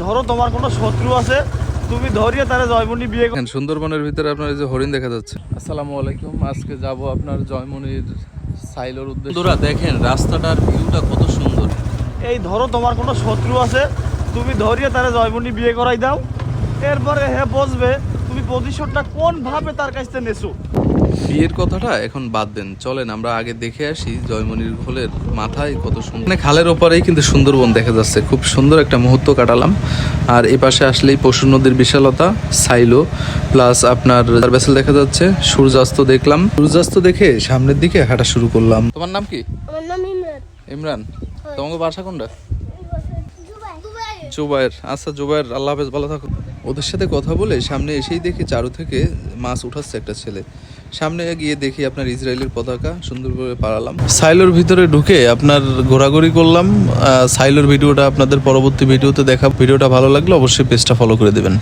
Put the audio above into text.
ধরো তোমার কোনো শত্রু আছে, তুমি ধরিয়ে তারা জয়মনি বিয়ে করো। সুন্দরবনের ভিতরে আপনার এই যে হরিণ দেখা যাচ্ছে। আসসালামু আলাইকুম, আজকে যাব আপনার জয়মনির সাইলোর উদ্দেশ্যে। বন্ধুরা দেখেন রাস্তাটার ভিউটা কত সুন্দর। এই ধরো তোমার কোনো শত্রু আছে, তুমি ধরিয়ে তারা জয়মনি বিয়ে করাই দাও। এরপরে হে বসবে তুমি পজিশনটা কোন ভাবে তার কাছ থেকে নেছো। বিয়ের কথাটা এখন বাদ দেন, চলেন আমরা আগে দেখে আসি জয়মনির ঘোলের মাথায় কত সুন্দর। মানে খালের ওপারেই কিন্তু সুন্দরবন দেখা যাচ্ছে, খুব সুন্দর একটা মুহূর্ত কাটালাম। আর এ পাশে আসলেই পশুর নদীর বিশালতা, সাইলো প্লাস আপনার ভেসেল দেখা যাচ্ছে। সূর্যাস্ত দেখলাম, সূর্যাস্ত দেখে সামনের দিকে হাঁটা শুরু করলাম। তোমার নাম কি? আমার নাম ইমরান। ইমরান। তোমাকে বাসা কোনটা? দুবাই। জুবাইর। আচ্ছা জুবাইর, আল্লাহ হাফেজ, ভালো থাকো। ওদের সাথে কথা বলে সামনে এসেই দেখি চারু থেকে মাছ উঠাচ্ছে একটা ছেলে। সামনে গিয়ে দেখি আপনার ইসরায়েলের পতাকা সুন্দর করে পাড়ালাম। সাইলোর ভিতরে ঢুকে আপনার ঘোরাঘুরি করলাম। সাইলোর ভিডিওটা আপনাদের পরবর্তী ভিডিওতে দেখা। ভিডিওটা ভালো লাগলে অবশ্যই পেজটা ফলো করে দেবেন।